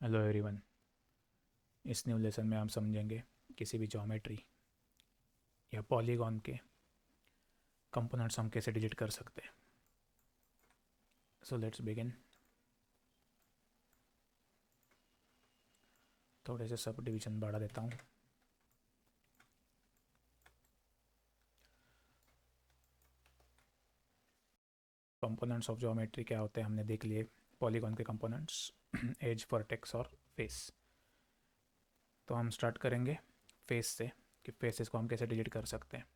Hello everyone. इस new lesson में हम समझेंगे किसी भी ज्योमेट्री या पॉलीगॉन के कंपोनेंट्स हम कैसे डिलीट कर सकते हैं। So let's begin. थोड़े से सब डिवीजन बढ़ा देता हूँ। कंपोनेंट्स ऑफ ज्योमेट्री क्या होते हैं हमने देख लिए। पॉलीगॉन के कंपोनेंट्स एज, वर्टेक्स और फेस। तो हम स्टार्ट करेंगे फेस से कि फेसेस को हम कैसे डिलीट कर सकते हैं।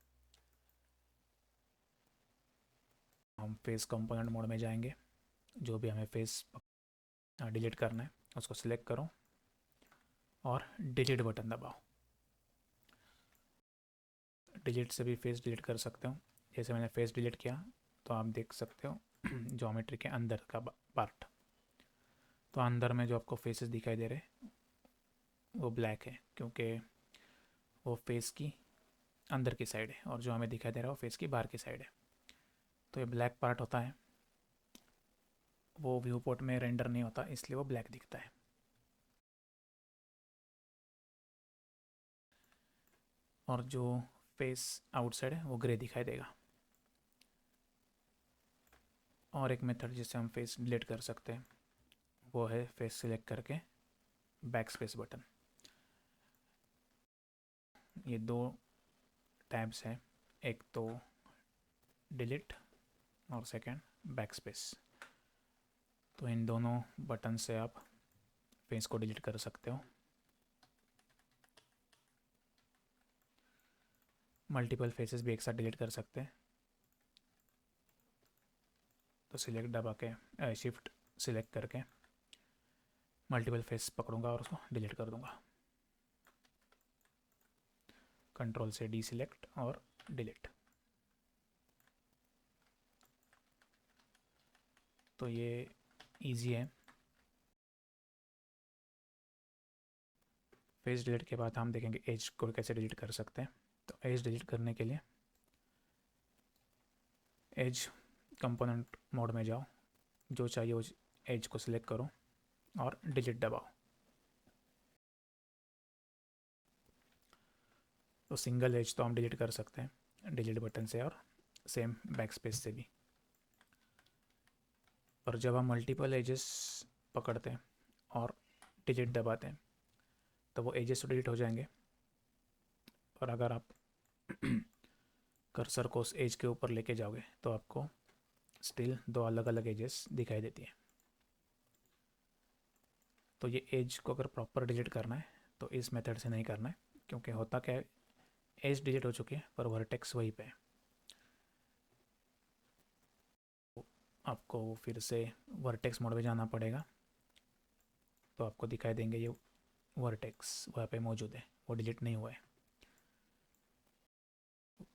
हम फेस कंपोनेंट मोड में जाएंगे। जो भी हमें फेस डिलीट करना है उसको सिलेक्ट करो और डिलीट बटन दबाओ। डिलीट से भी फेस डिलीट कर सकते हो। जैसे मैंने फेस डिलीट किया तो आप देख सकते हो ज्योमेट्री के अंदर का पार्ट। तो अंदर में जो आपको फेसेस दिखाई दे रहे वो ब्लैक है, क्योंकि वो फेस की अंदर की साइड है और जो हमें दिखाई दे रहा है वो फेस की बाहर की साइड है। तो ये ब्लैक पार्ट होता है, वो व्यू पोर्ट में रेंडर नहीं होता, इसलिए वो ब्लैक दिखता है। और जो फेस आउटसाइड है वो ग्रे दिखाई देगा। और एक मेथड जिससे हम फेस डिलीट कर सकते हैं वो है फेस सिलेक्ट करके बैक स्पेस बटन। ये दो टैब्स हैं, एक तो डिलीट और सेकंड बैक स्पेस। तो इन दोनों बटन से आप फेस को डिलीट कर सकते हो। मल्टीपल फेसेस भी एक साथ डिलीट कर सकते हैं। तो सिलेक्ट दबा के शिफ्ट सिलेक्ट करके मल्टीपल फेस पकड़ूंगा और उसको डिलीट कर दूंगा। कंट्रोल से डी सिलेक्ट और डिलीट। तो ये इजी है। फेस डिलीट के बाद हम देखेंगे एज को कैसे डिलीट कर सकते हैं। तो एज डिलीट करने के लिए एज कंपोनेंट मोड में जाओ, जो चाहिए उस एज को सिलेक्ट करो और डिलीट दबाओ। तो सिंगल एज तो हम डिलीट कर सकते हैं डिलीट बटन से और सेम बैक स्पेस से भी। पर जब हम मल्टीपल एजेस पकड़ते हैं और डिलीट दबाते हैं तो वो एजेस तो डिलीट हो जाएंगे, और अगर आप कर्सर को उस एज के ऊपर लेके जाओगे तो आपको स्टिल दो अलग अलग एजेस दिखाई देती है। तो ये एज को अगर प्रॉपर डिलीट करना है तो इस मेथड से नहीं करना है, क्योंकि होता क्या है, एज डिलीट हो चुकी है पर वर्टेक्स वहीं पे है। आपको फिर से वर्टेक्स मोड में जाना पड़ेगा। तो आपको दिखाई देंगे ये वर्टेक्स वहाँ पे मौजूद है, वो डिलीट नहीं हुआ है।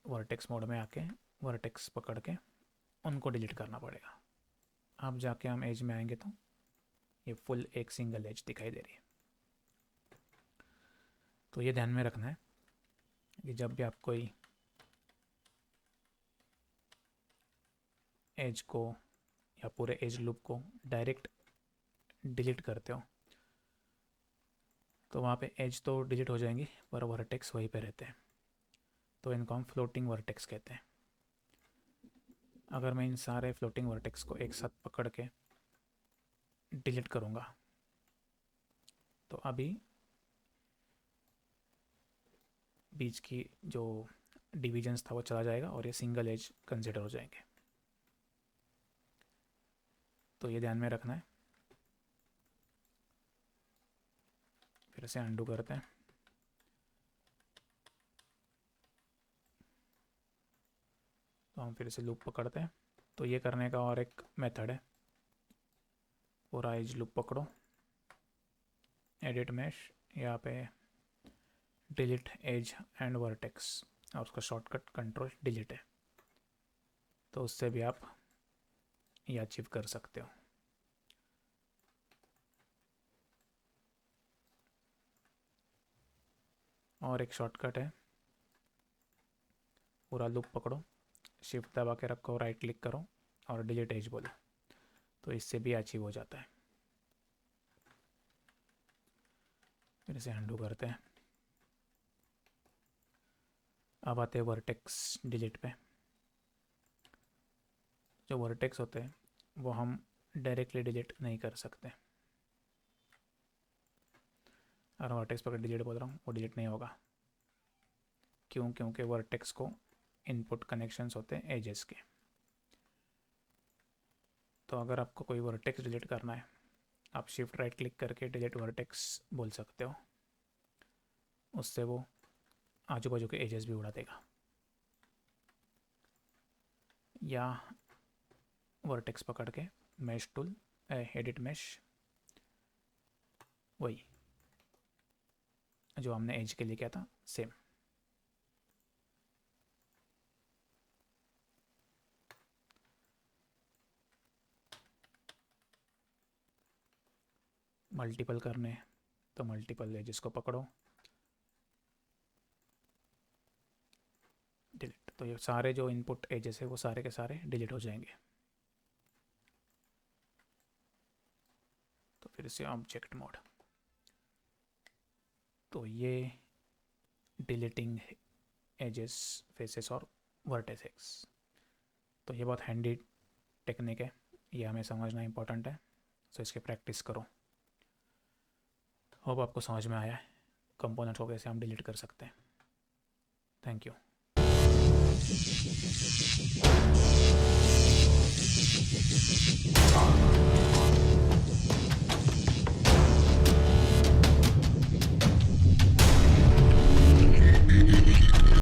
वर्टेक्स मोड में आके वर्टेक्स पकड़ के उनको डिलीट करना पड़ेगा। अब जाके हम एज में आएंगे तो ये फुल एक सिंगल एज दिखाई दे रही है। तो ये ध्यान में रखना है कि जब भी आप कोई एज को या पूरे एज लूप को डायरेक्ट डिलीट करते हो तो वहाँ पे एज तो डिलीट हो जाएंगी पर वर्टेक्स वहीं पे रहते हैं। तो इनको हम फ्लोटिंग वर्टेक्स कहते हैं। अगर मैं इन सारे फ्लोटिंग वर्टेक्स को एक साथ पकड़ के डिलीट करूँगा तो अभी बीच की जो डिविजन्स था वो चला जाएगा और ये सिंगल एज कंसिडर हो जाएंगे। तो ये ध्यान में रखना है। फिर से अंडू करते हैं। तो हम फिर से लूप पकड़ते हैं। तो ये करने का और एक मेथड है, पूरा एज लूप पकड़ो, एडिट मैश, यहाँ पे डिलीट एज एंड वर्टेक्स और उसका शॉर्टकट कंट्रोल डिलीट है। तो उससे भी आप ये अचीव कर सकते हो। और एक शॉर्टकट है, पूरा लूप पकड़ो, शिफ्ट दबा के रखो, राइट क्लिक करो और डिलीट एज बोलो, तो इससे भी अचीव हो जाता है। फिर इसे अंडू करते हैं। अब आते हैं वर्टेक्स डिलीट पे। जो वर्टेक्स होते हैं वो हम डायरेक्टली डिलीट नहीं कर सकते। और वर्टेक्स पर डिलीट बोल रहा हूँ वो डिलीट नहीं होगा। क्यों? क्योंकि वर्टेक्स को इनपुट कनेक्शंस होते हैं एजेस के। तो अगर आपको कोई वर्टेक्स डिलीट करना है, आप शिफ्ट राइट क्लिक करके डिलीट वर्टेक्स बोल सकते हो। उससे वो आजू बाजू के एजेस भी उड़ा देगा। या वर्टेक्स पकड़ के मैश टूल, एडिट मैश, वही जो हमने एज के लिए किया था सेम। मल्टीपल करने तो मल्टीपल एजेस को पकड़ो, डिलीट। तो ये सारे जो इनपुट एजेस है वो सारे के सारे डिलीट हो जाएंगे। तो फिर से ऑब्जेक्ट मोड। तो ये डिलीटिंग एजेस, फेसेस और वर्टेसेस। तो ये बहुत हैंडी टेक्निक है, ये हमें समझना इंपॉर्टेंट है। सो इसकी प्रैक्टिस करो। होप आपको समझ में आया है कंपोनेंट्स को कैसे हम डिलीट कर सकते हैं। Thank you.